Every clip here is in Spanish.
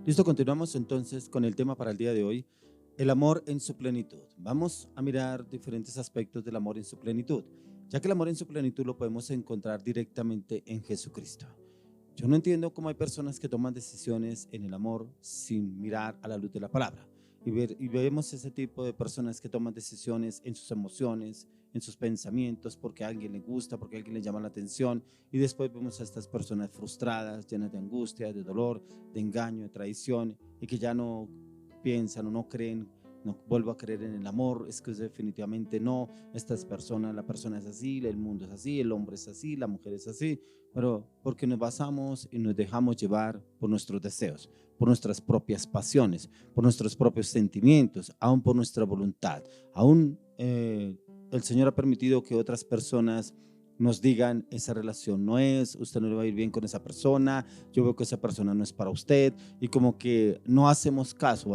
Listo, continuamos entonces con el tema para el día de hoy, el amor en su plenitud. Vamos a mirar diferentes aspectos del amor en su plenitud, ya que el amor en su plenitud lo podemos encontrar directamente en Jesucristo. Yo no entiendo cómo hay personas que toman decisiones en el amor sin mirar a la luz de la palabra. Y vemos ese tipo de personas que toman decisiones en sus emociones, en sus pensamientos, porque a alguien le gusta, porque a alguien le llama la atención. Y después vemos a estas personas frustradas, llenas de angustia, de dolor, de engaño, de traición, y que ya no piensan o no creen, no vuelvo a creer en el amor. Es que definitivamente no, estas personas, la persona es así, el mundo es así, el hombre es así, la mujer es así, pero porque nos basamos y nos dejamos llevar por nuestros deseos, por nuestras propias pasiones, por nuestros propios sentimientos, aún por nuestra voluntad. Aún el Señor ha permitido que otras personas nos digan: esa relación no es, usted no le va a ir bien con esa persona, yo veo que esa persona no es para usted, y como que no hacemos caso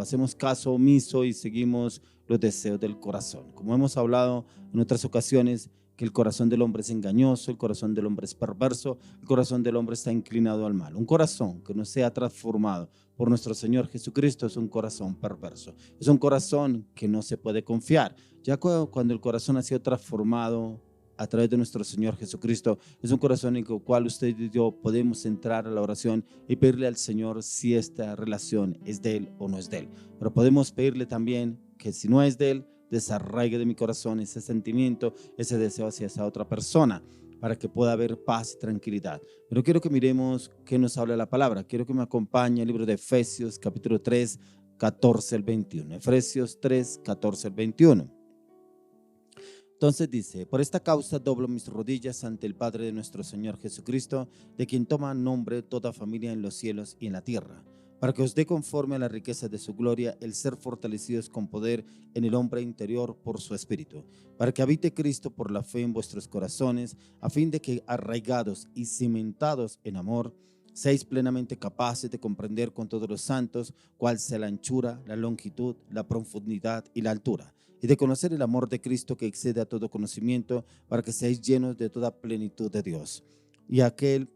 omiso y seguimos los deseos del corazón. Como hemos hablado en otras ocasiones, que el corazón del hombre es engañoso, el corazón del hombre es perverso, el corazón del hombre está inclinado al mal. Un corazón que no sea transformado por nuestro Señor Jesucristo es un corazón perverso, es un corazón que no se puede confiar. Ya cuando el corazón ha sido transformado a través de nuestro Señor Jesucristo, es un corazón en el cual usted y yo podemos entrar a la oración y pedirle al Señor si esta relación es de Él o no es de Él. Pero podemos pedirle también que si no es de Él, desarraigue de mi corazón ese sentimiento, ese deseo hacia esa otra persona, para que pueda haber paz y tranquilidad. Pero quiero que miremos qué nos habla la palabra. Quiero que me acompañe el libro de Efesios, capítulo 3, 14 al 21. Efesios 3, 14 al 21. Entonces dice: por esta causa doblo mis rodillas ante el Padre de nuestro Señor Jesucristo, de quien toma nombre toda familia en los cielos y en la tierra, para que os dé conforme a la riqueza de su gloria el ser fortalecidos con poder en el hombre interior por su espíritu, para que habite Cristo por la fe en vuestros corazones, a fin de que, arraigados y cimentados en amor, seáis plenamente capaces de comprender con todos los santos cuál sea la anchura, la longitud, la profundidad y la altura, y de conocer el amor de Cristo que excede a todo conocimiento, para que seáis llenos de toda plenitud de Dios. Y aquel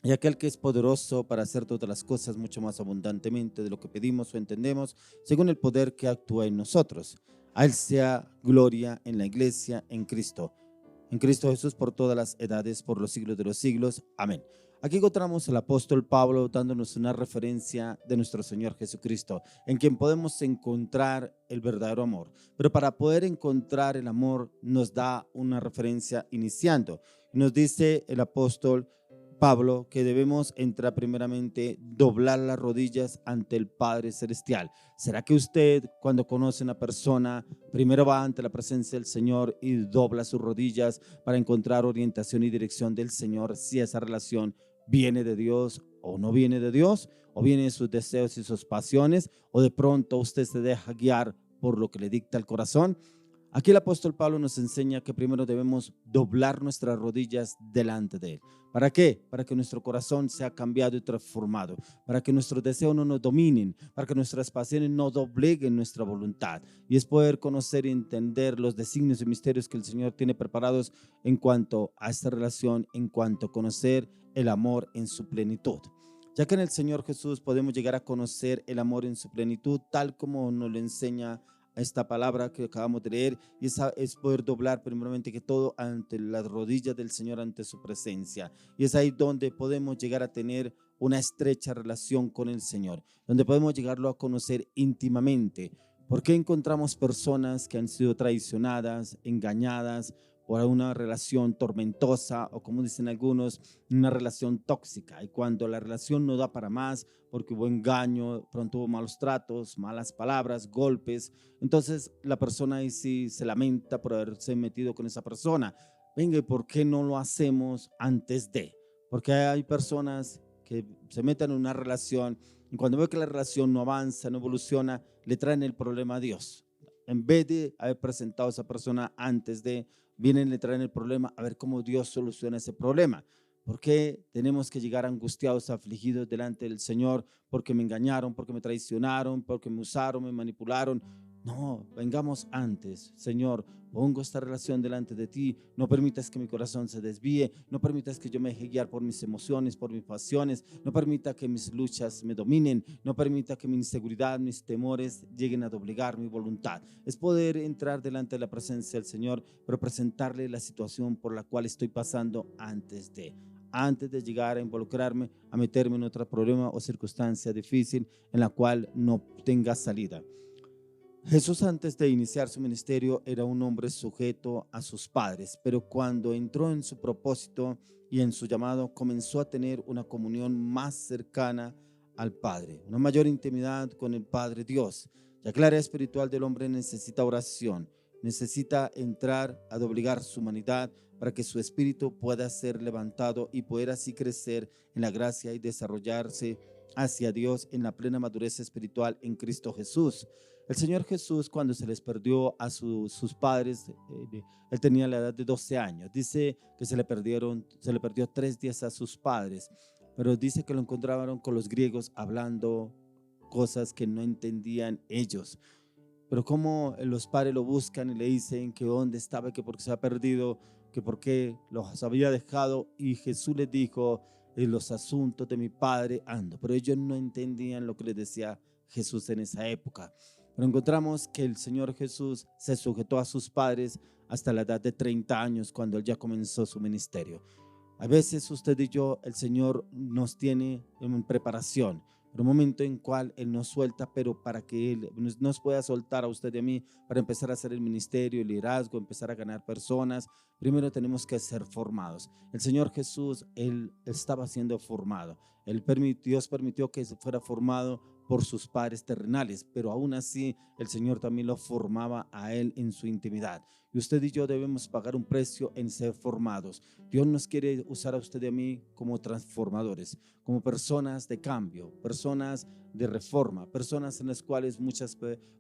que es poderoso para hacer todas las cosas mucho más abundantemente de lo que pedimos o entendemos, según el poder que actúa en nosotros. A Él sea gloria en la iglesia, en Cristo Jesús, por todas las edades, por los siglos de los siglos. Amén. Aquí encontramos al apóstol Pablo dándonos una referencia de nuestro Señor Jesucristo, en quien podemos encontrar el verdadero amor. Pero para poder encontrar el amor nos da una referencia iniciando. Nos dice el apóstol Pablo que debemos entrar primeramente, doblar las rodillas ante el Padre Celestial. ¿Será que usted, cuando conoce a una persona, primero va ante la presencia del Señor y dobla sus rodillas para encontrar orientación y dirección del Señor, si esa relación viene de Dios o no viene de Dios, o viene de sus deseos y sus pasiones, o de pronto usted se deja guiar por lo que le dicta el corazón? Aquí el apóstol Pablo nos enseña que primero debemos doblar nuestras rodillas delante de Él. ¿Para qué? Para que nuestro corazón sea cambiado y transformado, para que nuestros deseos no nos dominen, para que nuestras pasiones no dobleguen nuestra voluntad. Y es poder conocer y entender los designios y misterios que el Señor tiene preparados en cuanto a esta relación, en cuanto a conocer el amor en su plenitud. Ya que en el Señor Jesús podemos llegar a conocer el amor en su plenitud, tal como nos lo enseña esta palabra que acabamos de leer, y esa es poder doblar primeramente que todo ante las rodillas del Señor, ante su presencia. Y es ahí donde podemos llegar a tener una estrecha relación con el Señor, donde podemos llegarlo a conocer íntimamente. ¿Por qué encontramos personas que han sido traicionadas, engañadas por una relación tormentosa, o como dicen algunos, una relación tóxica? Y cuando la relación no da para más, porque hubo engaño, pronto hubo malos tratos, malas palabras, golpes, entonces la persona ahí sí se lamenta por haberse metido con esa persona. Venga, ¿y por qué no lo hacemos antes de? Porque hay personas que se meten en una relación y cuando ve que la relación no avanza, no evoluciona, le traen el problema a Dios. En vez de haber presentado a esa persona antes de, vienen y le traen el problema a ver cómo Dios soluciona ese problema. ¿Por qué tenemos que llegar angustiados, afligidos delante del Señor? Porque me engañaron, porque me traicionaron, porque me usaron, me manipularon. No, vengamos antes. Señor, pongo esta relación delante de ti. No permitas que mi corazón se desvíe. No permitas que yo me deje guiar por mis emociones, por mis pasiones. No permita que mis luchas me dominen. No permita que mi inseguridad, mis temores lleguen a doblegar mi voluntad. Es poder entrar delante de la presencia del Señor, pero presentarle la situación por la cual estoy pasando antes de llegar a involucrarme, a meterme en otro problema o circunstancia difícil en la cual no tenga salida. Jesús, antes de iniciar su ministerio, era un hombre sujeto a sus padres, pero cuando entró en su propósito y en su llamado, comenzó a tener una comunión más cercana al Padre, una mayor intimidad con el Padre Dios, ya que la área espiritual del hombre necesita oración, necesita entrar a doblegar su humanidad para que su espíritu pueda ser levantado y poder así crecer en la gracia y desarrollarse hacia Dios en la plena madurez espiritual en Cristo Jesús. El Señor Jesús, cuando se les perdió a sus padres, él tenía la edad de 12 años. Dice que se le perdió 3 días a sus padres, pero dice que lo encontraron con los griegos hablando cosas que no entendían ellos. Pero como los padres lo buscan y le dicen que dónde estaba, que por qué se ha perdido, que por qué los había dejado, y Jesús les dijo: en los asuntos de mi padre ando. Pero ellos no entendían lo que les decía Jesús en esa época. Pero encontramos que el Señor Jesús se sujetó a sus padres hasta la edad de 30 años, cuando él ya comenzó su ministerio. A veces usted y yo, el Señor nos tiene en preparación, en un momento en cual Él nos suelta, pero para que Él nos pueda soltar a usted y a mí, para empezar a hacer el ministerio, el liderazgo, empezar a ganar personas, primero tenemos que ser formados. El Señor Jesús, Él estaba siendo formado. Dios permitió que se fuera formado por sus padres terrenales, pero aún así el Señor también lo formaba a Él en su intimidad. Y usted y yo debemos pagar un precio en ser formados. Dios nos quiere usar a usted y a mí como transformadores, como personas de cambio, personas de reforma, personas en las cuales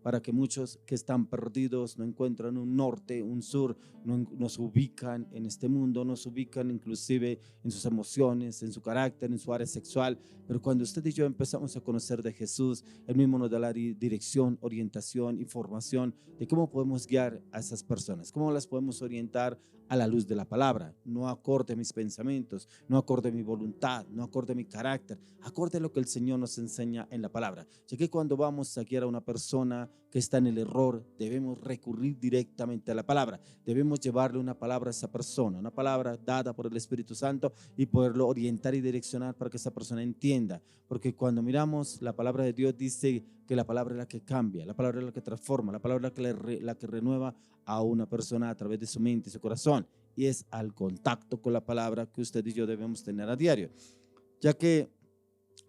para que muchos que están perdidos no encuentran un norte, un sur, nos ubican en este mundo, nos ubican inclusive en sus emociones, en su carácter, en su área sexual. Pero cuando usted y yo empezamos a conocer de Jesús, Él mismo nos da la dirección, orientación, información de cómo podemos guiar a esas personas, cómo las podemos orientar a la luz de la palabra, no acorde a mis pensamientos, no acorde a mi voluntad, no acorde a mi carácter, acorde a lo que el Señor nos enseña en la palabra. Ya que cuando vamos a guiar a una persona que está en el error, debemos recurrir directamente a la palabra, debemos llevarle una palabra a esa persona, una palabra dada por el Espíritu Santo, y poderlo orientar y direccionar para que esa persona entienda. Porque cuando miramos la palabra de Dios, dice que la palabra es la que cambia, la palabra es la que transforma, la palabra es la que renueva a una persona a través de su mente y su corazón. Y es al contacto con la palabra que usted y yo debemos tener a diario, ya que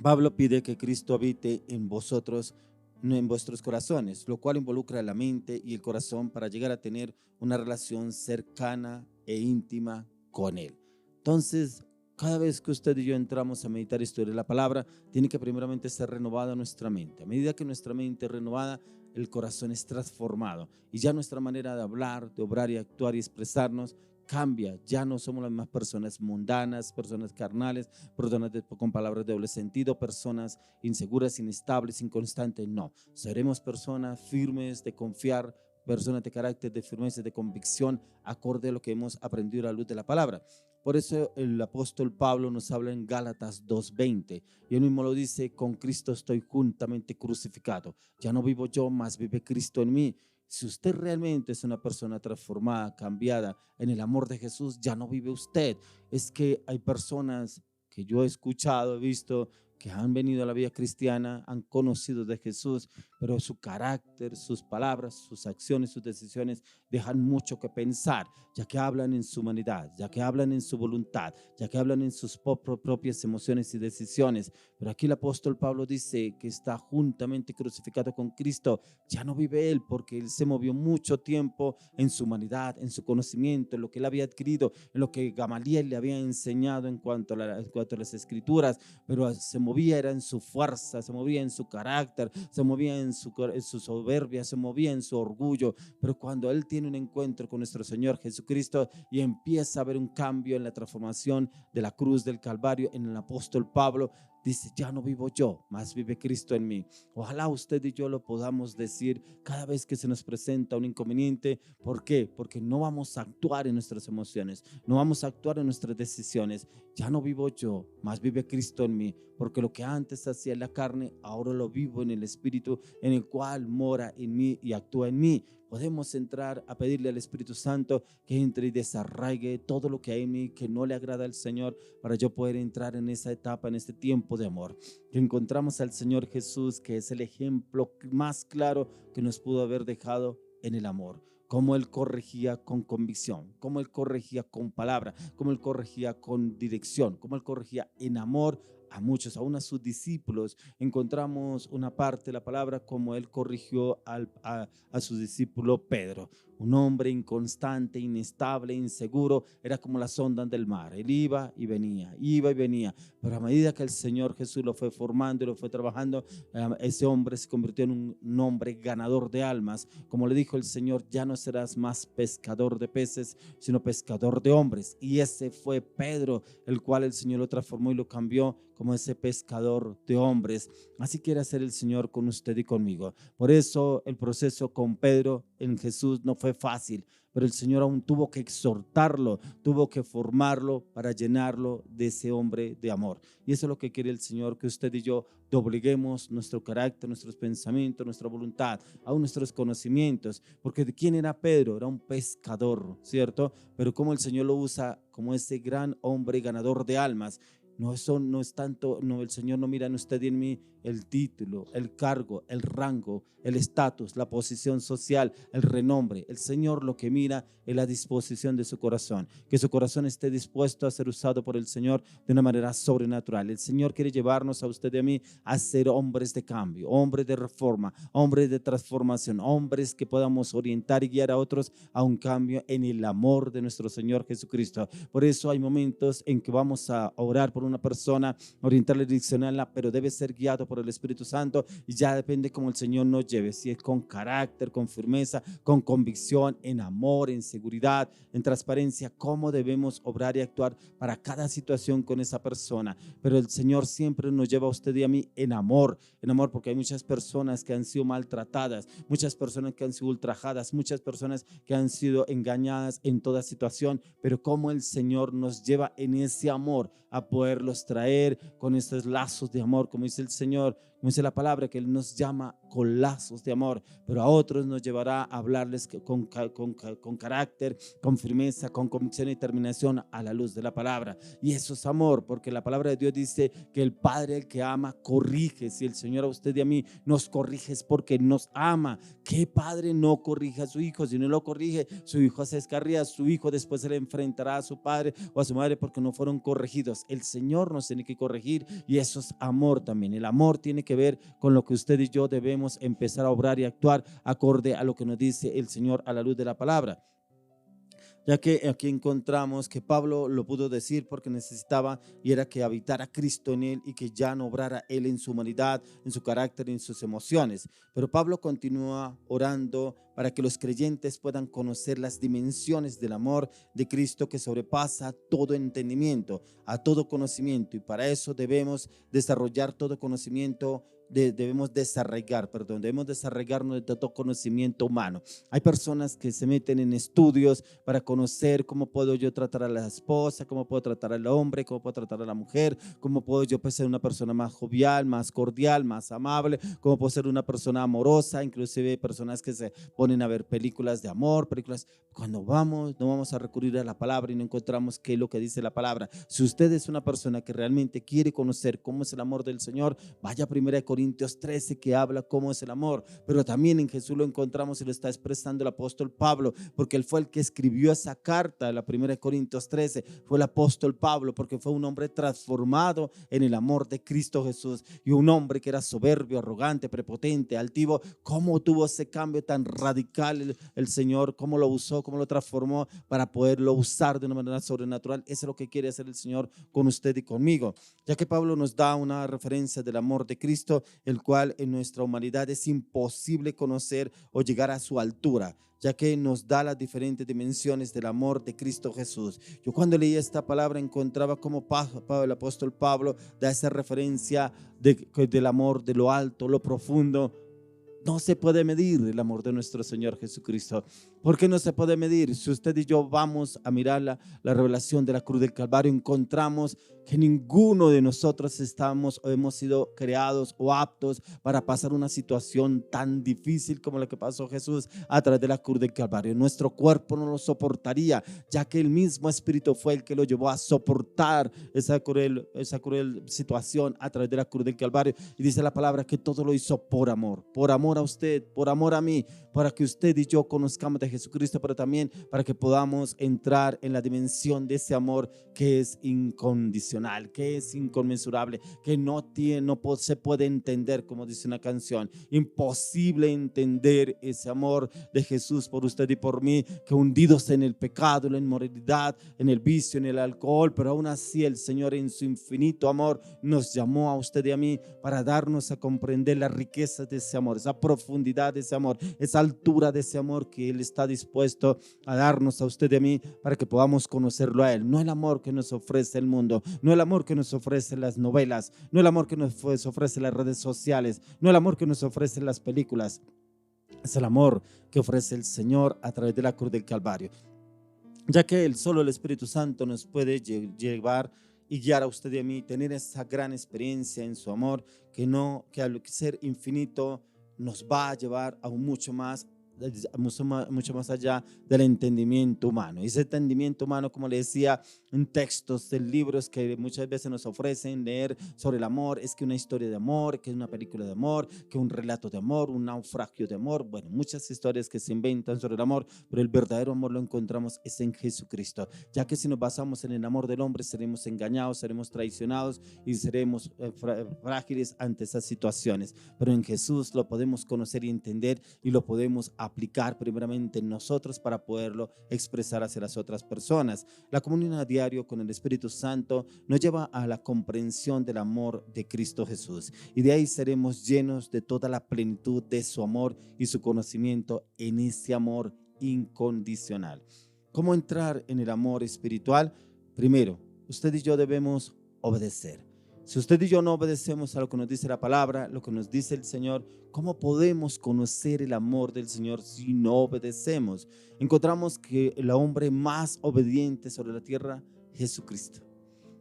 Pablo pide que Cristo habite en vosotros, no en vuestros corazones, lo cual involucra la mente y el corazón para llegar a tener una relación cercana e íntima con Él. Entonces, cada vez que usted y yo entramos a meditar y estudiar la palabra, tiene que primeramente ser renovada nuestra mente. A medida que nuestra mente es renovada, el corazón es transformado y ya nuestra manera de hablar, de obrar y actuar y expresarnos cambia. Ya no somos las mismas personas mundanas, personas carnales, personas con palabras de doble sentido, personas inseguras, inestables, inconstantes. No, seremos personas firmes de confiar, personas de carácter, de firmeza, de convicción, acorde a lo que hemos aprendido a la luz de la palabra. Por eso el apóstol Pablo nos habla en Gálatas 2:20, y él mismo lo dice: con Cristo estoy juntamente crucificado, ya no vivo yo, mas vive Cristo en mí. Si usted realmente es una persona transformada, cambiada en el amor de Jesús, ya no vive usted. Es que hay personas que yo he escuchado, he visto, que han venido a la vida cristiana, han conocido de Jesús, pero su carácter, sus palabras, sus acciones, sus decisiones dejan mucho que pensar, ya que hablan en su humanidad, ya que hablan en su voluntad, ya que hablan en sus propias emociones y decisiones. Pero aquí el apóstol Pablo dice que está juntamente crucificado con Cristo. Ya no vive él, porque él se movió mucho tiempo en su humanidad, en su conocimiento, en lo que él había adquirido, en lo que Gamaliel le había enseñado en cuanto a las escrituras, pero se movía era en su fuerza, se movía en su carácter, se movía en su soberbia, se movía en su orgullo. Pero cuando él tiene un encuentro con nuestro Señor Jesucristo y empieza a ver un cambio en la transformación de la cruz del Calvario en el apóstol Pablo, dice, ya no vivo yo, más vive Cristo en mí. Ojalá usted y yo lo podamos decir cada vez que se nos presenta un inconveniente. ¿Por qué? Porque no vamos a actuar en nuestras emociones, no vamos a actuar en nuestras decisiones. Ya no vivo yo, más vive Cristo en mí, porque lo que antes hacía en la carne, ahora lo vivo en el Espíritu, en el cual mora en mí y actúa en mí. Podemos entrar a pedirle al Espíritu Santo que entre y desarraigue todo lo que hay en mí que no le agrada al Señor, para yo poder entrar en esa etapa, en este tiempo de amor. Que encontramos al Señor Jesús, que es el ejemplo más claro que nos pudo haber dejado en el amor. Cómo Él corregía con convicción, cómo Él corregía con palabra, cómo Él corregía con dirección, cómo Él corregía en amor a muchos, aún a sus discípulos. Encontramos una parte de la palabra como Él corrigió a su discípulo Pedro, un hombre inconstante, inestable, inseguro. Era como las ondas del mar. Él iba y venía, pero a medida que el Señor Jesús lo fue formando y lo fue trabajando, ese hombre se convirtió en un hombre ganador de almas. Como le dijo el Señor, ya no serás más pescador de peces, sino pescador de hombres. Y ese fue Pedro, el cual el Señor lo transformó y lo cambió como ese pescador de hombres. Así quiere hacer el Señor con usted y conmigo. Por eso el proceso con Pedro en Jesús no fue fácil, pero el Señor aún tuvo que exhortarlo, tuvo que formarlo para llenarlo de ese hombre de amor. Y eso es lo que quiere el Señor, que usted y yo dobleguemos nuestro carácter, nuestros pensamientos, nuestra voluntad, aún nuestros conocimientos. Porque ¿de quién era Pedro? Era un pescador, ¿cierto? Pero como el Señor lo usa como ese gran hombre ganador de almas. No, eso no es tanto, no, el Señor no mira en usted y en mí el título, el cargo, el rango, el estatus, la posición social, el renombre. El Señor lo que mira es la disposición de su corazón, que su corazón esté dispuesto a ser usado por el Señor de una manera sobrenatural. El Señor quiere llevarnos a usted y a mí a ser hombres de cambio, hombres de reforma, hombres de transformación, hombres que podamos orientar y guiar a otros a un cambio en el amor de nuestro Señor Jesucristo. Por eso hay momentos en que vamos a orar por una persona, orientarla y direccionarla, pero debe ser guiado por el Espíritu Santo, y ya depende cómo el Señor nos lleve, si es con carácter, con firmeza, con convicción, en amor, en seguridad, en transparencia, cómo debemos obrar y actuar para cada situación con esa persona. Pero el Señor siempre nos lleva a usted y a mí en amor, porque hay muchas personas que han sido maltratadas, muchas personas que han sido ultrajadas, muchas personas que han sido engañadas en toda situación, pero cómo el Señor nos lleva en ese amor a poderlos traer con esos lazos de amor, como dice el Señor, como dice la palabra, que Él nos llama con lazos de amor, pero a otros nos llevará a hablarles con carácter, con firmeza, con convicción y determinación a la luz de la palabra. Y eso es amor, porque la palabra de Dios dice que el Padre, el que ama, corrige. Si el Señor a usted y a mí nos corrige es porque nos ama. ¿Qué padre no corrige a su hijo? Si no lo corrige, su hijo se descarría, su hijo después se le enfrentará a su padre o a su madre porque no fueron corregidos. El Señor nos tiene que corregir, y eso es amor también. El amor tiene que ver con lo que usted y yo debemos empezar a obrar y actuar acorde a lo que nos dice el Señor a la luz de la palabra. Ya que aquí encontramos que Pablo lo pudo decir porque necesitaba, y era que habitara Cristo en él y que ya no obrara él en su humanidad, en su carácter, en sus emociones. Pero Pablo continúa orando para que los creyentes puedan conocer las dimensiones del amor de Cristo, que sobrepasa todo entendimiento, a todo conocimiento, y para eso debemos desarrollar todo conocimiento. Debemos desarraigarnos de todo conocimiento humano. Hay personas que se meten en estudios para conocer cómo puedo yo tratar a la esposa, cómo puedo tratar al hombre, cómo puedo tratar a la mujer, cómo puedo yo ser una persona más jovial, más cordial, más amable, cómo puedo ser una persona amorosa. Inclusive hay personas que se ponen a ver películas de amor, películas. Cuando no vamos a recurrir a la palabra y no encontramos qué es lo que dice la palabra. Si usted es una persona que realmente quiere conocer cómo es el amor del Señor, vaya a 1 Corintios 13, que habla cómo es el amor. Pero también en Jesús lo encontramos y lo está expresando el apóstol Pablo, porque él fue el que escribió esa carta de la 1 Corintios 13. Fue el apóstol Pablo, porque fue un hombre transformado en el amor de Cristo Jesús. Y un hombre que era soberbio, arrogante, prepotente, altivo, ¿cómo tuvo ese cambio tan radical radical el Señor, cómo lo usó, cómo lo transformó para poderlo usar de una manera sobrenatural. Eso es lo que quiere hacer el Señor con usted y conmigo, ya que Pablo nos da una referencia del amor de Cristo, el cual en nuestra humanidad es imposible conocer o llegar a su altura, ya que nos da las diferentes dimensiones del amor de Cristo Jesús. Yo cuando leí esta palabra encontraba como el apóstol Pablo da esa referencia del amor, de lo alto, lo profundo. No se puede medir el amor de nuestro Señor Jesucristo. ¿Por qué no se puede medir? Si usted y yo vamos a mirar la revelación de la cruz del Calvario, encontramos que ninguno de nosotros estamos o hemos sido creados o aptos para pasar una situación tan difícil como la que pasó Jesús a través de la cruz del Calvario. Nuestro cuerpo no lo soportaría, ya que el mismo Espíritu fue el que lo llevó a soportar esa cruel situación a través de la cruz del Calvario. Y dice la palabra que todo lo hizo por amor a usted, por amor a mí, para que usted y yo conozcamos de Jesucristo, pero también para que podamos entrar en la dimensión de ese amor que es incondicional, que es inconmensurable, que no se puede entender, como dice una canción. Imposible entender ese amor de Jesús por usted y por mí, que hundidos en el pecado, en la inmoralidad, en el vicio, en el alcohol, pero aún así el Señor en su infinito amor nos llamó a usted y a mí para darnos a comprender las riquezas de ese amor, esa profundidad de ese amor, esa altura de ese amor que Él está dispuesto a darnos a usted y a mí para que podamos conocerlo a Él. No el amor que nos ofrece el mundo, no el amor que nos ofrece las novelas, no el amor que nos ofrece las redes sociales, no el amor que nos ofrecen las películas. Es el amor que ofrece el Señor a través de la cruz del Calvario, ya que Él, solo el Espíritu Santo, nos puede llevar y guiar a usted y a mí, tener esa gran experiencia en su amor, que al ser infinito nos va a llevar a mucho más allá del entendimiento humano. Y ese entendimiento humano, como le decía, en textos de libros que muchas veces nos ofrecen leer sobre el amor, es que una historia de amor, que una película de amor, que un relato de amor, un naufragio de amor, bueno, muchas historias que se inventan sobre el amor, pero el verdadero amor lo encontramos es en Jesucristo, ya que si nos basamos en el amor del hombre seremos engañados, seremos traicionados y seremos frágiles ante esas situaciones, pero en Jesús lo podemos conocer y entender y lo podemos aplicar primeramente en nosotros para poderlo expresar hacia las otras personas. La comunión a diario con el Espíritu Santo nos lleva a la comprensión del amor de Cristo Jesús, y de ahí seremos llenos de toda la plenitud de su amor y su conocimiento en ese amor incondicional. ¿Cómo entrar en el amor espiritual? Primero, usted y yo debemos obedecer. Si usted y yo no obedecemos a lo que nos dice la palabra, lo que nos dice el Señor, ¿cómo podemos conocer el amor del Señor si no obedecemos? Encontramos que el hombre más obediente sobre la tierra, Jesucristo.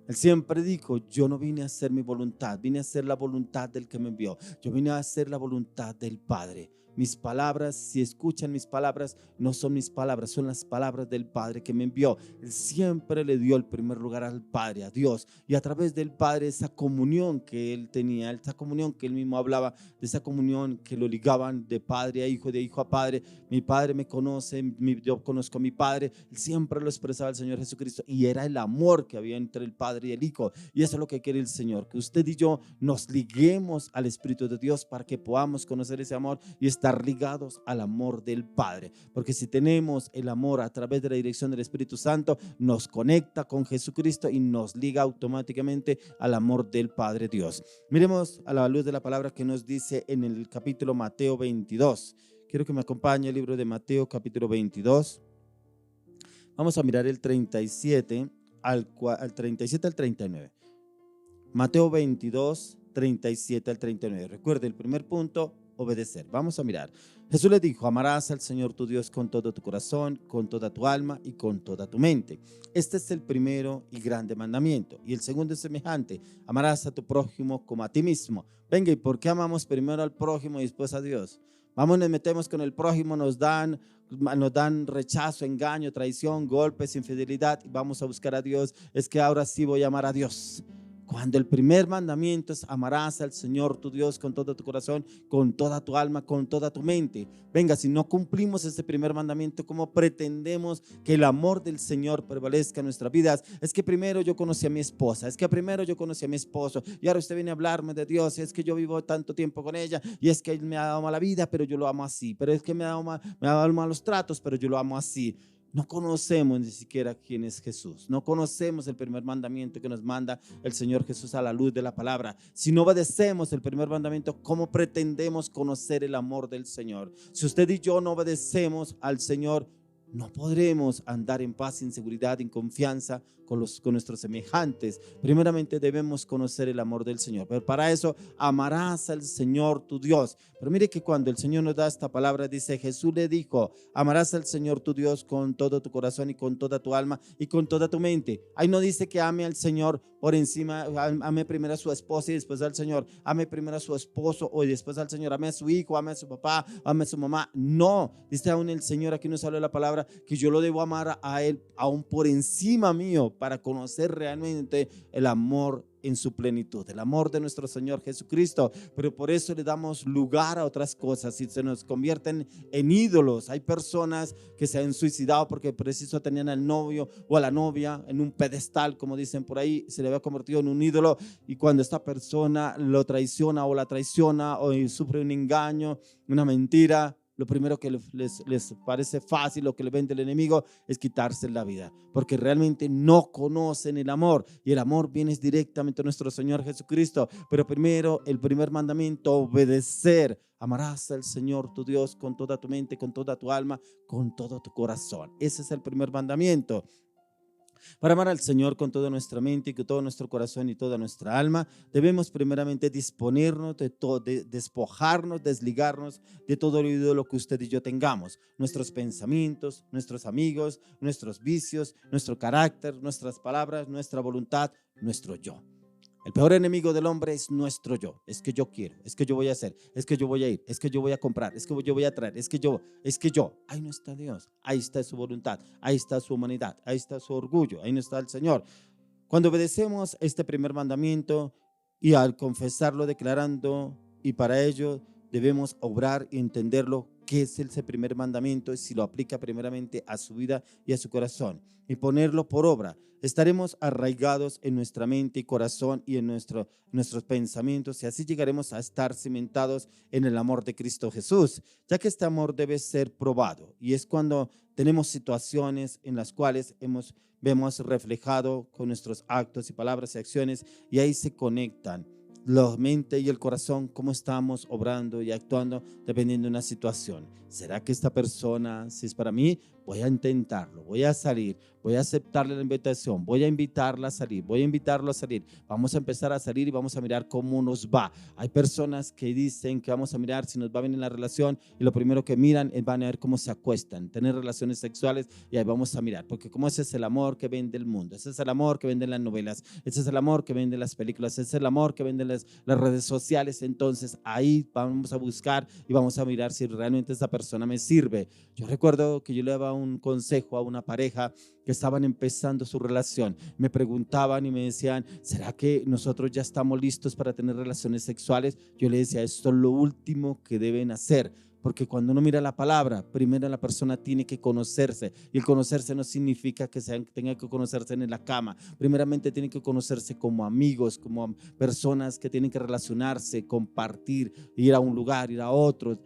Él siempre dijo: yo no vine a hacer mi voluntad, vine a hacer la voluntad del que me envió. Yo vine a hacer la voluntad del Padre. Mis palabras, si escuchan mis palabras, no son mis palabras, son las palabras del Padre que me envió. Él siempre le dio el primer lugar al Padre, a Dios, y a través del Padre, esa comunión que él tenía, esa comunión que él mismo hablaba, de esa comunión que lo ligaban de padre a hijo, de hijo a padre. Mi Padre me conoce, yo conozco a mi Padre. Él siempre lo expresaba el Señor Jesucristo, y era el amor que había entre el Padre y el Hijo. Y eso es lo que quiere el Señor, que usted y yo nos liguemos al Espíritu de Dios para que podamos conocer ese amor y estar ligados al amor del Padre, porque si tenemos el amor a través de la dirección del Espíritu Santo, nos conecta con Jesucristo y nos liga automáticamente al amor del Padre Dios. Miremos a la luz de la palabra que nos dice en el capítulo Mateo 22. Quiero que me acompañe el libro de Mateo capítulo 22. Vamos a mirar el 37 al 39. Mateo 22, 37 al 39. Recuerde, el primer punto: obedecer. Vamos a mirar. Jesús le dijo: amarás al Señor tu Dios con todo tu corazón, con toda tu alma y con toda tu mente. Este es el primero y grande mandamiento. Y el segundo es semejante: amarás a tu prójimo como a ti mismo. Venga, ¿y por qué amamos primero al prójimo y después a Dios? Vamos, nos metemos con el prójimo, nos dan rechazo, engaño, traición, golpes, infidelidad, y vamos a buscar a Dios. Es que ahora sí voy a amar a Dios. Cuando el primer mandamiento es amarás al Señor tu Dios con todo tu corazón, con toda tu alma, con toda tu mente. Venga, si no cumplimos ese primer mandamiento, ¿cómo pretendemos que el amor del Señor prevalezca en nuestras vidas? Es que primero yo conocí a mi esposa, es que primero yo conocí a mi esposo, y ahora usted viene a hablarme de Dios, es que yo vivo tanto tiempo con ella, y es que Él me ha dado mala vida, pero yo lo amo así, pero es que me ha dado malos tratos, pero yo lo amo así. No conocemos ni siquiera quién es Jesús. No conocemos el primer mandamiento que nos manda el Señor Jesús a la luz de la palabra. Si no obedecemos el primer mandamiento, ¿cómo pretendemos conocer el amor del Señor? Si usted y yo no obedecemos al Señor, no podremos andar en paz, en seguridad, en confianza con nuestros semejantes. Primeramente debemos conocer el amor del Señor, pero para eso amarás al Señor tu Dios. Pero mire que cuando el Señor nos da esta palabra, dice, Jesús le dijo, amarás al Señor tu Dios con todo tu corazón y con toda tu alma y con toda tu mente. Ahí no dice que ame al Señor por encima, ame primero a su esposa y después al Señor, ame primero a su esposo o después al Señor, ame a su hijo, ame a su papá, ame a su mamá. No, dice aún el Señor, aquí nos habla la palabra, que yo lo debo amar a Él aún por encima mío, para conocer realmente el amor en su plenitud, el amor de nuestro Señor Jesucristo. Pero por eso le damos lugar a otras cosas y se nos convierten en ídolos. Hay personas que se han suicidado porque preciso tenían al novio o a la novia en un pedestal, como dicen por ahí, se le había convertido en un ídolo, y cuando esta persona lo traiciona o la traiciona o sufre un engaño, una mentira, lo primero que les parece fácil, lo que le vende el enemigo, es quitarse la vida, porque realmente no conocen el amor, y el amor viene directamente a nuestro Señor Jesucristo. Pero primero, el primer mandamiento, obedecer. Amarás al Señor tu Dios con toda tu mente, con toda tu alma, con todo tu corazón. Ese es el primer mandamiento. Para amar al Señor con toda nuestra mente y con todo nuestro corazón y toda nuestra alma, debemos primeramente disponernos de despojarnos, desligarnos de todo el ídolo que usted y yo tengamos, nuestros pensamientos, nuestros amigos, nuestros vicios, nuestro carácter, nuestras palabras, nuestra voluntad, nuestro yo. El peor enemigo del hombre es nuestro yo. Es que yo quiero, es que yo voy a hacer, es que yo voy a ir, es que yo voy a comprar, es que yo voy a traer, es que yo. Ahí no está Dios, ahí está su voluntad, ahí está su humanidad, ahí está su orgullo, ahí no está el Señor. Cuando obedecemos este primer mandamiento y al confesarlo, declarando, y para ello debemos obrar y entenderlo, qué es ese primer mandamiento, y si lo aplica primeramente a su vida y a su corazón, y ponerlo por obra, estaremos arraigados en nuestra mente y corazón y en nuestros pensamientos, y así llegaremos a estar cimentados en el amor de Cristo Jesús, ya que este amor debe ser probado, y es cuando tenemos situaciones en las cuales vemos reflejado con nuestros actos y palabras y acciones, y ahí se conectan la mente y el corazón, cómo estamos obrando y actuando dependiendo de una situación. ¿Será que esta persona, si es para mí, voy a intentarlo, voy a salir, voy a aceptarle la invitación, voy a invitarla a salir, voy a invitarlo a salir, vamos a empezar a salir y vamos a mirar cómo nos va? Hay personas que dicen que vamos a mirar si nos va bien en la relación, y lo primero que miran es van a ver cómo se acuestan, tener relaciones sexuales, y ahí vamos a mirar, porque como ese es el amor que vende el mundo, ese es el amor que venden las novelas, ese es el amor que venden las películas, ese es el amor que venden las redes sociales. Entonces ahí vamos a buscar y vamos a mirar si realmente esa persona me sirve. Yo recuerdo que yo le daba un consejo a una pareja que estaban empezando su relación. Me preguntaban y me decían, ¿será que nosotros ya estamos listos para tener relaciones sexuales? Yo le decía, esto es lo último que deben hacer, porque cuando uno mira la palabra, primero la persona tiene que conocerse, y el conocerse no significa que tenga que conocerse en la cama. Primeramente tiene que conocerse como amigos, como personas que tienen que relacionarse, compartir, ir a un lugar, ir a otro,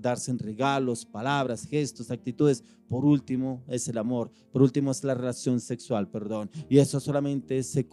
darse en regalos, palabras, gestos, actitudes. Por último es el amor, por último es la relación sexual, perdón, y eso solamente se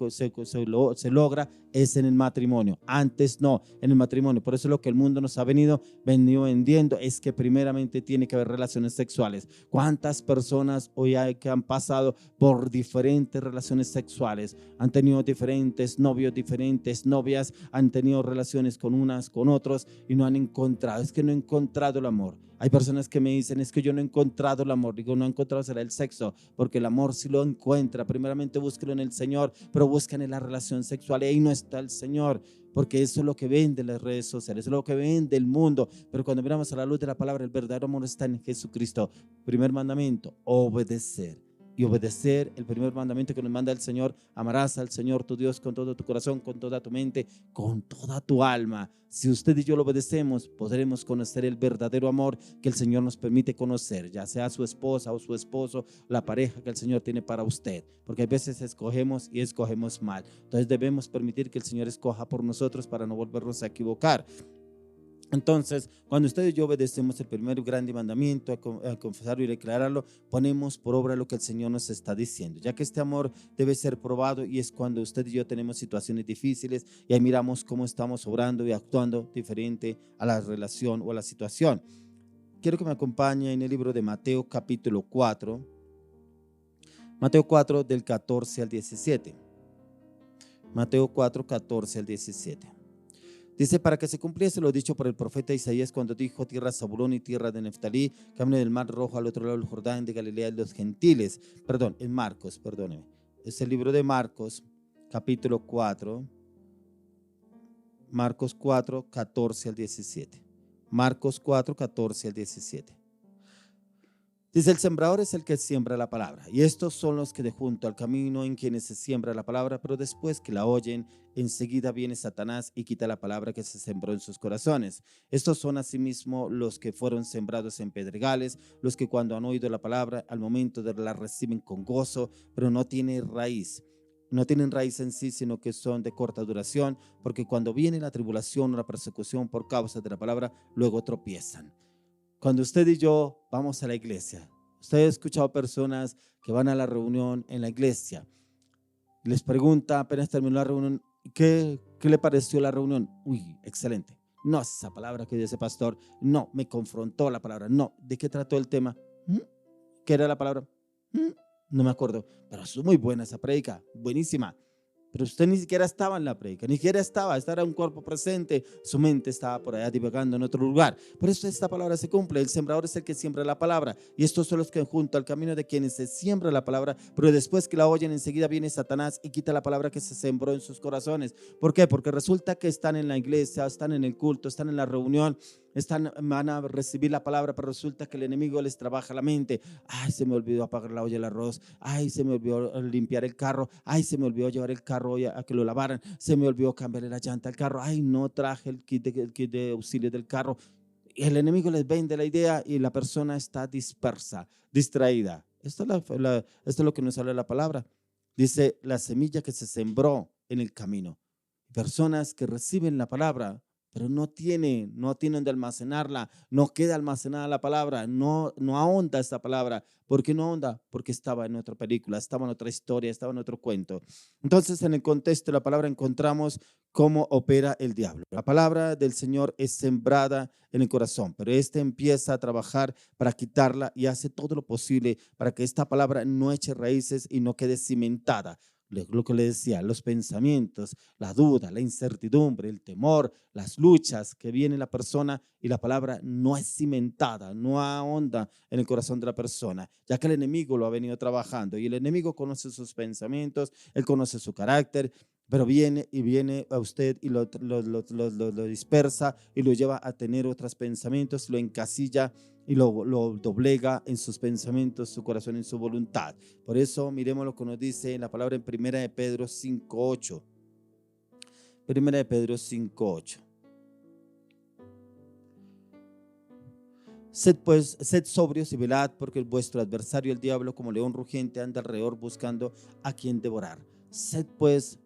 logra es en el matrimonio. Antes no, en el matrimonio. Por eso lo que el mundo nos ha venido vendiendo es que primeramente tiene que haber relaciones sexuales. ¿Cuántas personas hoy hay que han pasado por diferentes relaciones sexuales? Han tenido diferentes novios, diferentes novias, han tenido relaciones con unas, con otros, y no han encontrado, es que no he encontrado el amor. Hay personas que me dicen, es que yo no he encontrado el amor. Digo, no he encontrado, será el sexo, porque el amor sí lo encuentra. Primeramente búsquelo en el Señor, pero buscan en la relación sexual, y ahí no está el Señor, porque eso es lo que vende las redes sociales, es lo que vende el mundo. Pero cuando miramos a la luz de la palabra, el verdadero amor está en Jesucristo. Primer mandamiento, obedecer. y obedecer el primer mandamiento que nos manda el Señor: amarás al Señor tu Dios con todo tu corazón, con toda tu mente, con toda tu alma. Si usted y yo lo obedecemos, podremos conocer el verdadero amor que el Señor nos permite conocer, ya sea su esposa o su esposo, la pareja que el Señor tiene para usted, porque a veces escogemos y escogemos mal. Entonces debemos permitir que el Señor escoja por nosotros para no volvernos a equivocar. Entonces, cuando usted y yo obedecemos el primer grande mandamiento, a confesarlo y declararlo, ponemos por obra lo que el Señor nos está diciendo, ya que este amor debe ser probado, y es cuando usted y yo tenemos situaciones difíciles y ahí miramos cómo estamos obrando y actuando diferente a la relación o a la situación. Quiero que me acompañe en el libro de Mateo capítulo 4, Mateo 4 del 14 al 17. Mateo 4, 14 al 17. Dice: para que se cumpliese lo dicho por el profeta Isaías cuando dijo: tierra de Zabulón y tierra de Neftalí, camino del mar Rojo al otro lado del Jordán, de Galilea de los gentiles. Perdón, en Marcos, perdóneme. Es el libro de Marcos, capítulo 4, Marcos 4, 14 al 17. Marcos 4, 14 al 17. Dice: el sembrador es el que siembra la palabra, y estos son los que de junto al camino en quienes se siembra la palabra, pero después que la oyen, enseguida viene Satanás y quita la palabra que se sembró en sus corazones. Estos son asimismo los que fueron sembrados en pedregales, los que cuando han oído la palabra, al momento de la reciben con gozo, pero no tienen raíz. No tienen raíz en sí, sino que son de corta duración, porque cuando viene la tribulación o la persecución por causa de la palabra, luego tropiezan. Cuando usted y yo vamos a la iglesia, usted ha escuchado personas que van a la reunión en la iglesia, les pregunta apenas terminó la reunión: ¿qué le pareció la reunión? Uy, excelente. No, esa palabra que dice pastor, no, me confrontó la palabra. No, ¿de qué trató el tema? ¿Qué era la palabra? No me acuerdo, pero es muy buena esa prédica, buenísima. Pero usted ni siquiera estaba en la prédica, ni siquiera estaba era un cuerpo presente, su mente estaba por allá divagando en otro lugar. Por eso esta palabra se cumple: el sembrador es el que siembra la palabra, y estos son los que junto al camino de quienes se siembra la palabra, pero después que la oyen, enseguida viene Satanás y quita la palabra que se sembró en sus corazones. ¿Por qué? Porque resulta que están en la iglesia, están en el culto, están en la reunión, van a recibir la palabra, pero resulta que el enemigo les trabaja la mente. Ay, se me olvidó apagar la olla del arroz. Ay, se me olvidó limpiar el carro. Ay, se me olvidó llevar el carro a que lo lavaran. Se me olvidó cambiarle la llanta al carro. Ay, no traje el kit de auxilio del carro. Y el enemigo les vende la idea y la persona está dispersa, distraída. Esto es lo que nos habla la palabra. Dice: la semilla que se sembró en el camino. Personas que reciben la palabra, pero no tienen donde almacenarla, no queda almacenada la palabra, no ahonda esta palabra. ¿Por qué no ahonda? Porque estaba en otra película, estaba en otra historia, estaba en otro cuento. Entonces, en el contexto de la palabra encontramos cómo opera el diablo. La palabra del Señor es sembrada en el corazón, pero este empieza a trabajar para quitarla y hace todo lo posible para que esta palabra no eche raíces y no quede cimentada. Lo que le decía: los pensamientos, la duda, la incertidumbre, el temor, las luchas que viene la persona, y la palabra no es cimentada, no ahonda en el corazón de la persona, ya que el enemigo lo ha venido trabajando, y el enemigo conoce sus pensamientos, él conoce su carácter, pero viene a usted y lo dispersa y lo lleva a tener otros pensamientos, lo encasilla y lo doblega en sus pensamientos, su corazón, en su voluntad. Por eso miremos lo que nos dice la palabra en Primera de Pedro 5:8. Primera de Pedro 5:8. Sed sobrios y velad, porque vuestro adversario el diablo, como león rugiente, anda alrededor buscando a quien devorar. Sed pues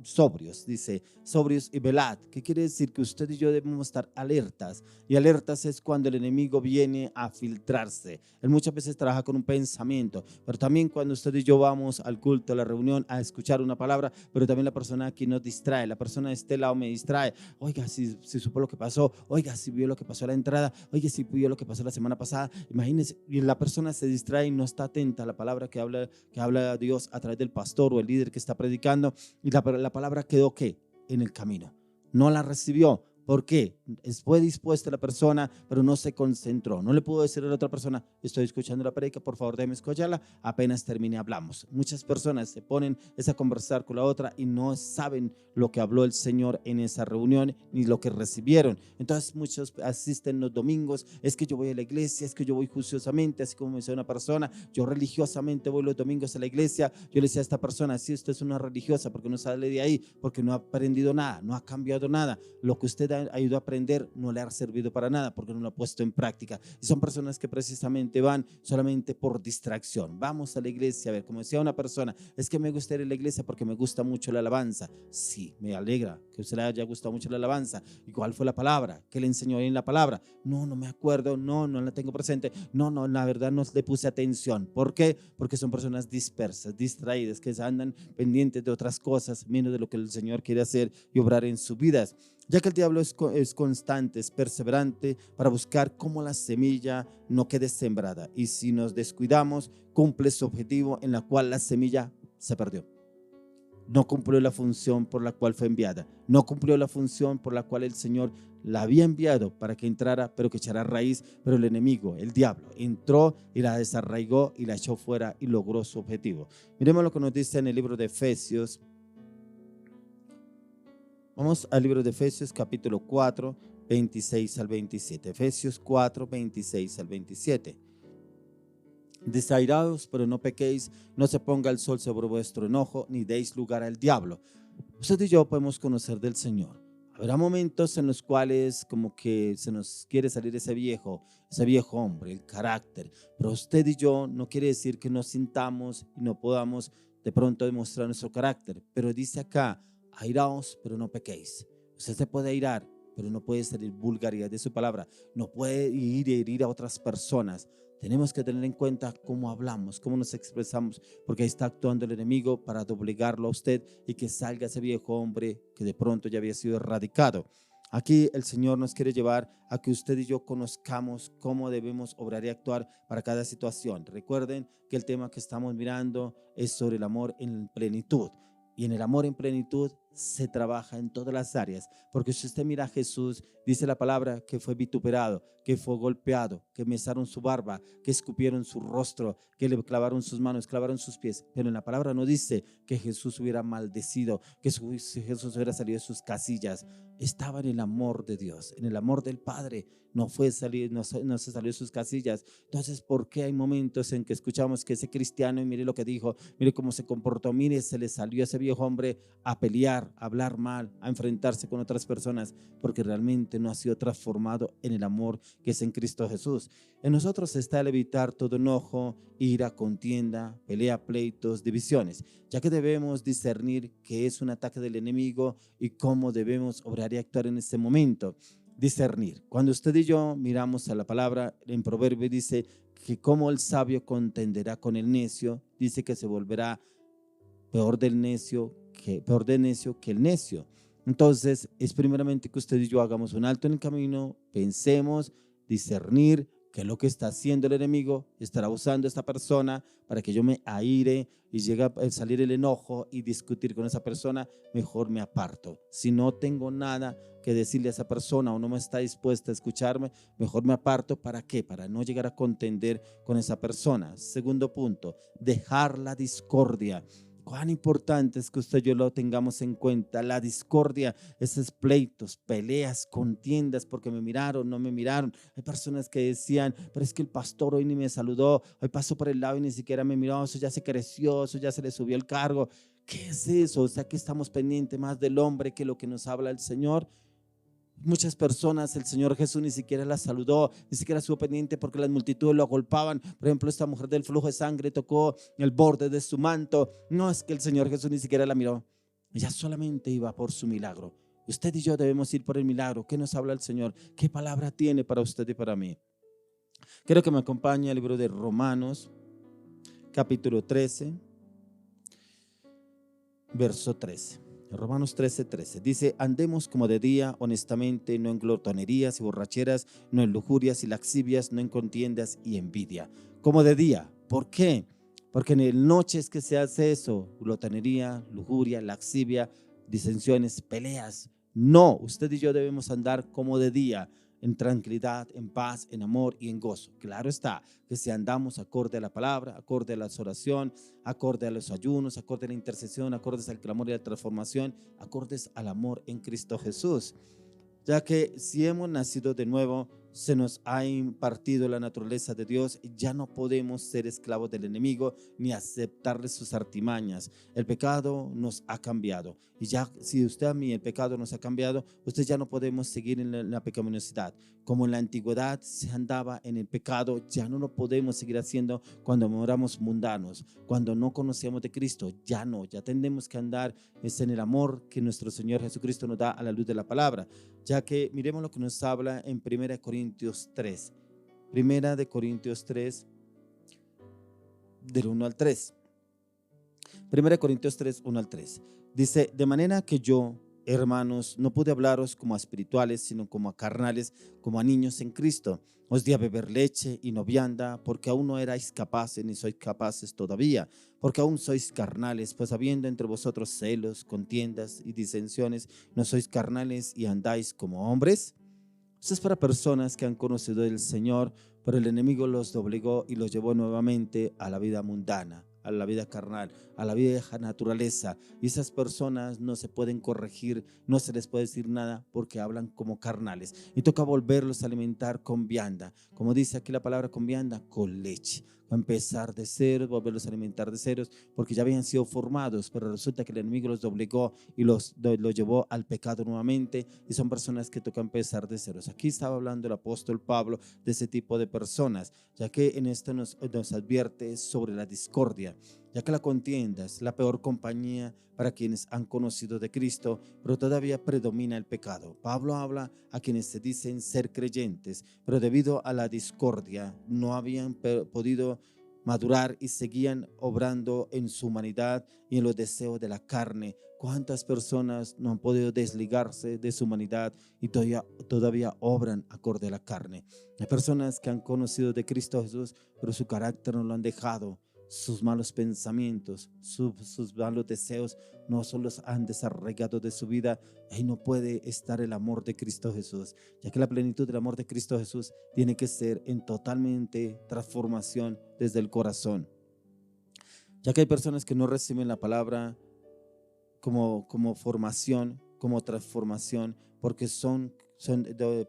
sobrios, dice, sobrios y velad. ¿Qué quiere decir? Que usted y yo debemos estar alertas, y alertas es cuando el enemigo viene a filtrarse. Él muchas veces trabaja con un pensamiento, pero también cuando usted y yo vamos al culto, a la reunión, a escuchar una palabra, pero también la persona aquí nos distrae, la persona de este lado me distrae. Oiga, si supo lo que pasó, oiga, si vio lo que pasó a la entrada, oiga, si vio lo que pasó la semana pasada, imagínese, y la persona se distrae y no está atenta a la palabra que habla Dios a través del pastor o el líder que está predicando. Y la palabra quedó ¿qué? En el camino. No la recibió. ¿Por qué? Fue dispuesta la persona, pero no se concentró. No le pudo decir a la otra persona, estoy escuchando la predica, por favor déjeme escucharla, apenas termine hablamos. Muchas personas se ponen a conversar con la otra y no saben lo que habló el Señor en esa reunión ni lo que recibieron. Entonces muchos asisten los domingos, es que yo voy a la iglesia, es que yo voy juiciosamente, así como me dice una persona, yo religiosamente voy los domingos a la iglesia. Yo le decía a esta persona, si usted es una religiosa, porque no sale de ahí, porque no ha aprendido nada, no ha cambiado nada, lo que usted ha ido a aprender no le ha servido para nada, porque no lo ha puesto en práctica. Y son personas que precisamente van solamente por distracción. Vamos a la iglesia, a ver, como decía una persona, es que me gusta ir a la iglesia porque me gusta mucho la alabanza. Sí, me alegra que a usted le haya gustado mucho la alabanza. ¿Y cuál fue la palabra? ¿Qué le enseñó en la palabra? No me acuerdo, no la tengo presente, no, la verdad no le puse atención. ¿Por qué? Porque son personas dispersas, distraídas, que andan pendientes de otras cosas, menos de lo que el Señor quiere hacer y obrar en sus vidas. Ya que el diablo es constante, es perseverante para buscar cómo la semilla no quede sembrada. Y si nos descuidamos, cumple su objetivo en la cual la semilla se perdió. No cumplió la función por la cual fue enviada. No cumplió la función por la cual el Señor la había enviado para que entrara, pero que echara raíz. Pero el enemigo, el diablo, entró y la desarraigó y la echó fuera y logró su objetivo. Miremos lo que nos dice en el libro de Efesios. Vamos al libro de Efesios capítulo 4, 26 al 27. Efesios 4, 26 al 27. Desairaos, pero no pequéis, no se ponga el sol sobre vuestro enojo, ni deis lugar al diablo. Usted y yo podemos conocer del Señor. Habrá momentos en los cuales como que se nos quiere salir ese viejo hombre, el carácter. Pero usted y yo no quiere decir que no sintamos y no podamos de pronto demostrar nuestro carácter. Pero dice acá, airaos, pero no pequéis. Usted se puede airar, pero no puede salir vulgaridad de su palabra. No puede ir a herir a otras personas. Tenemos que tener en cuenta cómo hablamos, cómo nos expresamos, porque ahí está actuando el enemigo para doblegarlo a usted y que salga ese viejo hombre que de pronto ya había sido erradicado. Aquí el Señor nos quiere llevar a que usted y yo conozcamos cómo debemos obrar y actuar para cada situación. Recuerden que el tema que estamos mirando es sobre el amor en plenitud. Y en el amor en plenitud se trabaja en todas las áreas, porque si usted mira a Jesús, dice la palabra que fue vituperado, que fue golpeado, que mesaron su barba, que escupieron su rostro, que le clavaron sus manos, clavaron sus pies. Pero en la palabra no dice que Jesús hubiera maldecido, que Jesús hubiera salido de sus casillas. Estaba en el amor de Dios, en el amor del Padre. No se salió de sus casillas. Entonces, ¿por qué hay momentos en que escuchamos que ese cristiano, y mire lo que dijo, mire cómo se comportó, mire, se le salió a ese viejo hombre a pelear, a hablar mal, a enfrentarse con otras personas? Porque realmente no ha sido transformado en el amor que es en Cristo Jesús. En nosotros está el evitar todo enojo, ira, contienda, pelea, pleitos, divisiones, ya que debemos discernir qué es un ataque del enemigo y cómo debemos obrar y actuar en este momento. Discernir. Cuando usted y yo miramos a la palabra, en Proverbio dice que como el sabio contenderá con el necio, dice que se volverá peor del necio que el necio. Entonces es primeramente que usted y yo hagamos un alto en el camino, pensemos, discernir qué es lo que está haciendo el enemigo. Estará usando esta persona para que yo me aire y llegue a salir el enojo y discutir con esa persona. Mejor me aparto. Si no tengo nada que decirle a esa persona o no me está dispuesta a escucharme, mejor me aparto. ¿Para qué? Para no llegar a contender con esa persona. Segundo punto, dejar la discordia. Cuán importante es que usted y yo lo tengamos en cuenta. La discordia, esos pleitos, peleas, contiendas, porque me miraron, no me miraron. Hay personas que decían, pero es que el pastor hoy ni me saludó, hoy pasó por el lado y ni siquiera me miró, eso ya se creció, eso ya se le subió el cargo. ¿Qué es eso? O sea, que estamos pendientes más del hombre que lo que nos habla el Señor. Muchas personas el Señor Jesús ni siquiera las saludó, ni siquiera estuvo pendiente porque las multitudes lo agolpaban. Por ejemplo, esta mujer del flujo de sangre tocó el borde de su manto. No, es que el Señor Jesús ni siquiera la miró. Ella solamente iba por su milagro. Usted y yo debemos ir por el milagro. ¿Qué nos habla el Señor? ¿Qué palabra tiene para usted y para mí? Quiero que me acompañe al libro de Romanos, capítulo 13, verso 13. Romanos 13:13 dice: andemos como de día, honestamente, no en glotonerías y borracheras, no en lujurias y laxivias, no en contiendas y envidia. Como de día. ¿Por qué? Porque en el noche es que se hace eso: glotonería, lujuria, laxivia, disensiones, peleas. No, usted y yo debemos andar como de día, en tranquilidad, en paz, en amor y en gozo. Claro está, que si andamos acorde a la palabra, acorde a la oración, acorde a los ayunos, acorde a la intercesión, acordes al clamor y a la transformación, acordes al amor en Cristo Jesús. Ya que si hemos nacido de nuevo, se nos ha impartido la naturaleza de Dios, ya no podemos ser esclavos del enemigo ni aceptarle sus artimañas. El pecado nos ha cambiado. Y ya, si usted a mí el pecado nos ha cambiado, usted ya no podemos seguir en la pecaminosidad. Como en la antigüedad se andaba en el pecado, ya no lo podemos seguir haciendo cuando éramos mundanos, cuando no conocíamos de Cristo, ya no, ya tendremos que andar en el amor que nuestro Señor Jesucristo nos da a la luz de la palabra. Ya que miremos lo que nos habla en 1 Corintios 3. Primera de Corintios 3, del 1 al 3. 1 Corintios 3, 1 al 3. Dice, de manera que yo, hermanos, no pude hablaros como a espirituales, sino como a carnales, como a niños en Cristo. Os di a beber leche y no vianda, porque aún no erais capaces, ni sois capaces todavía, porque aún sois carnales, pues habiendo entre vosotros celos, contiendas y disensiones, ¿no sois carnales y andáis como hombres? Esto es para personas que han conocido al Señor, pero el enemigo los doblegó y los llevó nuevamente a la vida mundana, a la vida carnal, a la vieja naturaleza. Y esas personas no se pueden corregir, no se les puede decir nada porque hablan como carnales. Y toca volverlos a alimentar con vianda. Como dice aquí la palabra con vianda, con leche. Va a empezar de cero, volverlos a alimentar de ceros, porque ya habían sido formados, pero resulta que el enemigo los doblegó y los llevó al pecado nuevamente, y son personas que toca empezar de ceros. Aquí estaba hablando el apóstol Pablo de ese tipo de personas, ya que en esto nos advierte sobre la discordia, ya que la contienda es la peor compañía para quienes han conocido de Cristo, pero todavía predomina el pecado. Pablo habla a quienes se dicen ser creyentes, pero debido a la discordia no habían podido madurar y seguían obrando en su humanidad y en los deseos de la carne. ¿Cuántas personas no han podido desligarse de su humanidad y todavía obran acorde a la carne? Hay personas que han conocido de Cristo Jesús, pero su carácter no lo han dejado. Sus malos pensamientos, sus malos deseos no solo los han desarraigado de su vida. Ahí no puede estar el amor de Cristo Jesús, ya que la plenitud del amor de Cristo Jesús tiene que ser en totalmente transformación desde el corazón. Ya que hay personas que no reciben la palabra como formación, como transformación, porque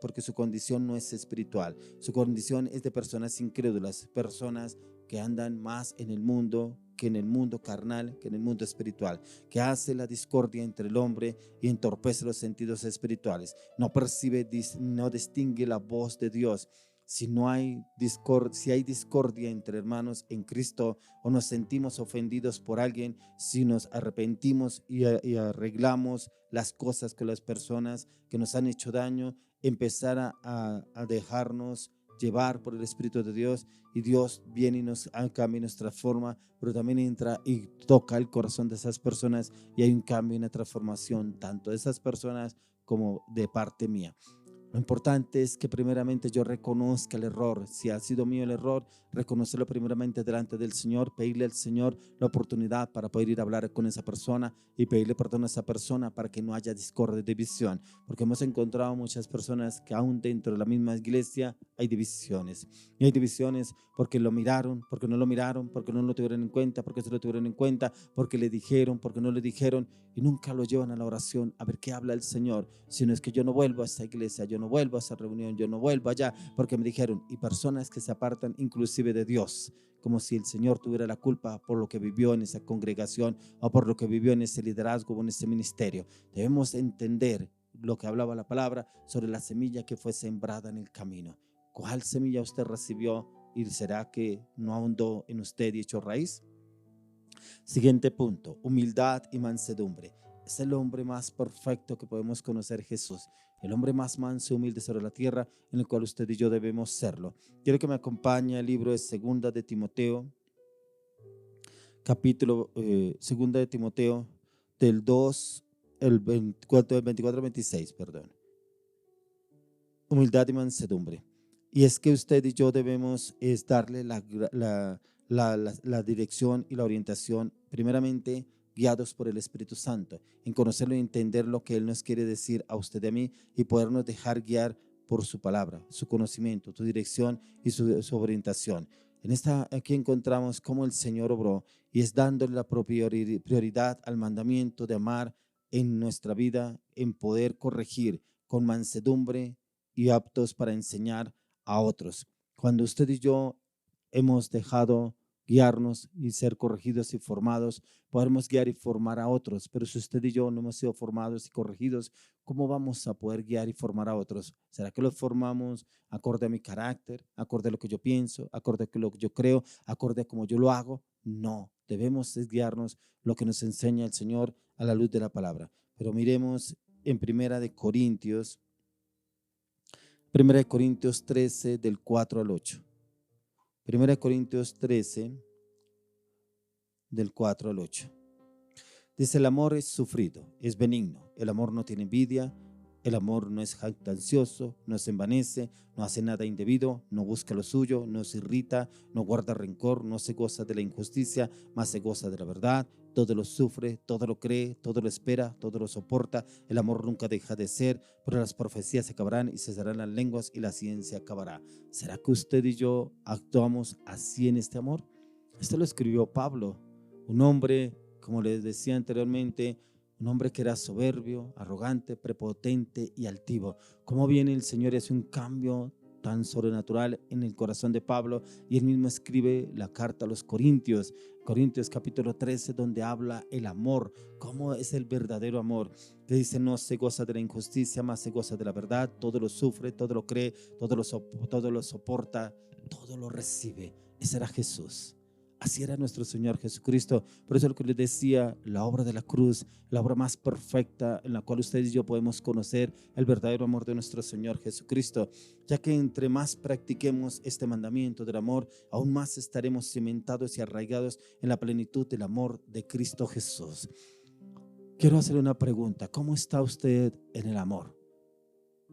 porque su condición no es espiritual. Su condición es de personas incrédulas, personas que andan más en el mundo que en el mundo carnal, que en el mundo espiritual, que hace la discordia entre el hombre y entorpece los sentidos espirituales. No percibe, no distingue la voz de Dios. Si hay discordia entre hermanos en Cristo, o nos sentimos ofendidos por alguien, si nos arrepentimos y arreglamos las cosas con las personas que nos han hecho daño, empezar a dejarnos llevar por el Espíritu de Dios, y Dios viene y nos cambia y nos transforma, pero también entra y toca el corazón de esas personas, y hay un cambio y una transformación tanto de esas personas como de parte mía. Lo importante es que primeramente yo reconozca el error. Si ha sido mío el error, reconocerlo primeramente delante del Señor, pedirle al Señor la oportunidad para poder ir a hablar con esa persona y pedirle perdón a esa persona para que no haya discordia y división. Porque hemos encontrado muchas personas que aún dentro de la misma iglesia hay divisiones. Y hay divisiones porque lo miraron, porque no lo miraron, porque no lo tuvieron en cuenta, porque se lo tuvieron en cuenta, porque le dijeron, porque no le dijeron, y nunca lo llevan a la oración a ver qué habla el Señor. Sino es que yo no vuelvo a esta iglesia, yo no vuelvo a esa reunión, yo no vuelvo allá porque me dijeron. Y personas que se apartan inclusive de Dios, como si el Señor tuviera la culpa por lo que vivió en esa congregación o por lo que vivió en ese liderazgo o en ese ministerio. Debemos entender lo que hablaba la palabra sobre la semilla que fue sembrada en el camino. ¿Cuál semilla usted recibió y será que no ahondó en usted y echó raíz? Siguiente punto, humildad y mansedumbre. Es el hombre más perfecto que podemos conocer, Jesús, el hombre más manso y humilde sobre la tierra, en el cual usted y yo debemos serlo. Quiero que me acompañe al libro de Segunda de Timoteo, capítulo Segunda de Timoteo, del 2, el 24 al 26, perdón. Humildad y mansedumbre. Y es que usted y yo debemos darle la dirección y la orientación, primeramente guiados por el Espíritu Santo, en conocerlo y entender lo que Él nos quiere decir a usted y a mí y podernos dejar guiar por su palabra, su conocimiento, su dirección y su orientación. Aquí encontramos cómo el Señor obró y es dándole la prioridad al mandamiento de amar en nuestra vida, en poder corregir con mansedumbre y aptos para enseñar a otros. Cuando usted y yo hemos dejado guiarnos y ser corregidos y formados, podemos guiar y formar a otros, pero si usted y yo no hemos sido formados y corregidos, ¿cómo vamos a poder guiar y formar a otros? ¿Será que los formamos acorde a mi carácter, acorde a lo que yo pienso, acorde a lo que yo creo, acorde a cómo yo lo hago? No, debemos guiarnos lo que nos enseña el Señor a la luz de la palabra. Pero miremos en Primera de Corintios 13 del 4 al 8. Primera de Corintios 13 del 4 al 8. Dice: el amor es sufrido, es benigno, el amor no tiene envidia, el amor no es jactancioso, no se envanece, no hace nada indebido, no busca lo suyo, no se irrita, no guarda rencor, no se goza de la injusticia, mas se goza de la verdad. Todo lo sufre, todo lo cree, todo lo espera, todo lo soporta. El amor nunca deja de ser, pero las profecías se acabarán y cesarán las lenguas y la ciencia acabará. ¿Será que usted y yo actuamos así en este amor? Esto lo escribió Pablo, un hombre, como les decía anteriormente, un hombre que era soberbio, arrogante, prepotente y altivo. ¿Cómo viene el Señor y hace un cambio tan sobrenatural en el corazón de Pablo? Y él mismo escribe la carta a los Corintios, Corintios capítulo 13, donde habla el amor, cómo es el verdadero amor, que dice: no se goza de la injusticia, mas se goza de la verdad, todo lo sufre, todo lo cree, todo lo soporta, todo lo recibe. Ese era Jesús. Así era nuestro Señor Jesucristo. Por eso lo que les decía, la obra de la cruz, la obra más perfecta en la cual ustedes y yo podemos conocer el verdadero amor de nuestro Señor Jesucristo, ya que entre más practiquemos este mandamiento del amor, aún más estaremos cimentados y arraigados en la plenitud del amor de Cristo Jesús. Quiero hacerle una pregunta: ¿cómo está usted en el amor?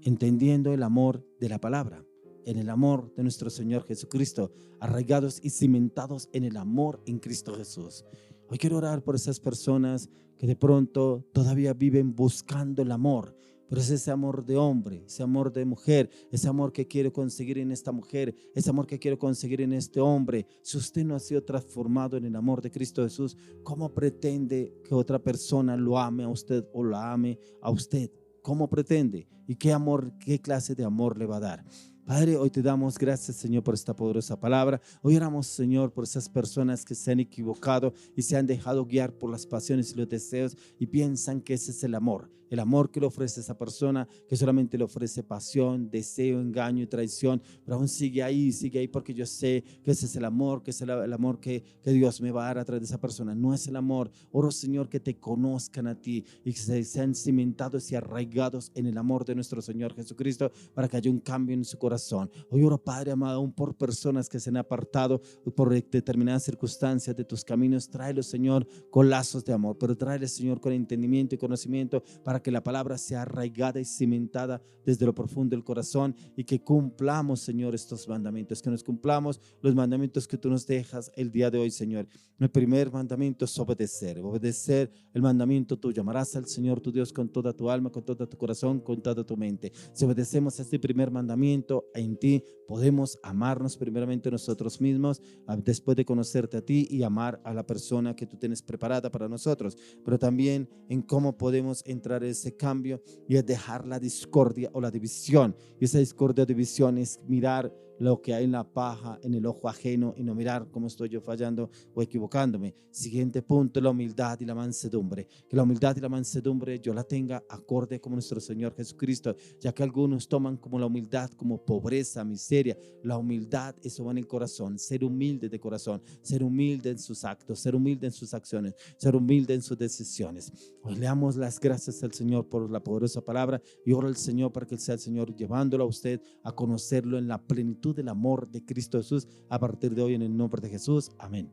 Entendiendo el amor de la palabra, en el amor de nuestro Señor Jesucristo, arraigados y cimentados en el amor en Cristo Jesús. Hoy quiero orar por esas personas que de pronto todavía viven buscando el amor, pero es ese amor de hombre, ese amor de mujer, ese amor que quiero conseguir en esta mujer, ese amor que quiero conseguir en este hombre. Si usted no ha sido transformado en el amor de Cristo Jesús, ¿cómo pretende que otra persona lo ame a usted o la ame a usted? ¿Cómo pretende? ¿Y qué amor, qué clase de amor le va a dar? Padre, hoy te damos gracias, Señor, por esta poderosa palabra. Hoy oramos, Señor, por esas personas que se han equivocado y se han dejado guiar por las pasiones y los deseos y piensan que ese es el amor que le ofrece esa persona, que solamente le ofrece pasión, deseo, engaño y traición, pero aún sigue ahí porque yo sé que ese es el amor, que es el amor que Dios me va a dar a través de esa persona. No es el amor. Oro, Señor, que te conozcan a ti y que sean cimentados y arraigados en el amor de nuestro Señor Jesucristo, para que haya un cambio en su corazón. Hoy oro, Padre amado, aún por personas que se han apartado por determinadas circunstancias de tus caminos. Tráelos, Señor, con lazos de amor, pero tráelos, Señor, con entendimiento y conocimiento, para que la palabra sea arraigada y cimentada desde lo profundo del corazón, y que cumplamos, Señor, estos mandamientos, que nos cumplamos los mandamientos que tú nos dejas el día de hoy, Señor. El primer mandamiento es obedecer el mandamiento tuyo: amarás al Señor tu Dios con toda tu alma, con todo tu corazón, con toda tu mente. Si obedecemos a este primer mandamiento, en ti podemos amarnos primeramente nosotros mismos, después de conocerte a ti y amar a la persona que tú tienes preparada para nosotros, pero también en cómo podemos entrar en ese cambio y es dejar la discordia o la división. Y esa discordia o división es mirar lo que hay en la paja en el ojo ajeno y no mirar cómo estoy yo fallando o equivocándome. Siguiente punto: la humildad y la mansedumbre. Que la humildad y la mansedumbre yo la tenga acorde como nuestro Señor Jesucristo, ya que algunos toman como la humildad como pobreza, miseria. La humildad, eso va en el corazón: ser humilde de corazón, ser humilde en sus actos, ser humilde en sus acciones, ser humilde en sus decisiones. Hoy le damos las gracias al Señor por la poderosa palabra y oro al Señor para que sea el Señor llevándolo a usted a conocerlo en la plenitud del amor de Cristo Jesús a partir de hoy, en el nombre de Jesús. Amén.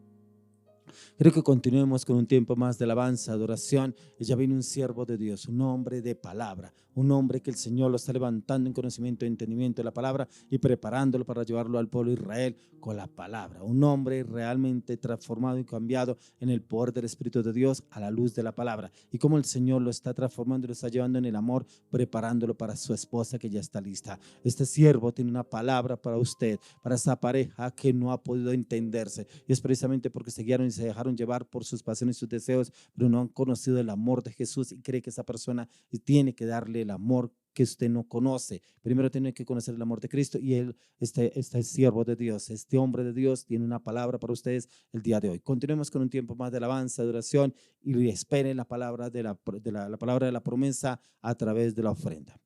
Quiero que continuemos con un tiempo más de alabanza, adoración. Y ya viene un siervo de Dios, un hombre de palabra, un hombre que el Señor lo está levantando en conocimiento e entendimiento de la palabra y preparándolo para llevarlo al pueblo de Israel con la palabra. Un hombre realmente transformado y cambiado en el poder del Espíritu de Dios a la luz de la palabra. Y cómo el Señor lo está transformando y lo está llevando en el amor, preparándolo para su esposa que ya está lista. Este siervo tiene una palabra para usted, para esa pareja que no ha podido entenderse. Y es precisamente porque se guiaron y se dejaron llevar por sus pasiones y sus deseos, pero no han conocido el amor de Jesús y cree que esa persona tiene que darle el amor que usted no conoce. Primero tiene que conocer el amor de Cristo y él, este siervo de Dios, este hombre de Dios, tiene una palabra para ustedes el día de hoy. Continuemos con un tiempo más de alabanza, de oración y esperen la palabra la palabra de la promesa a través de la ofrenda.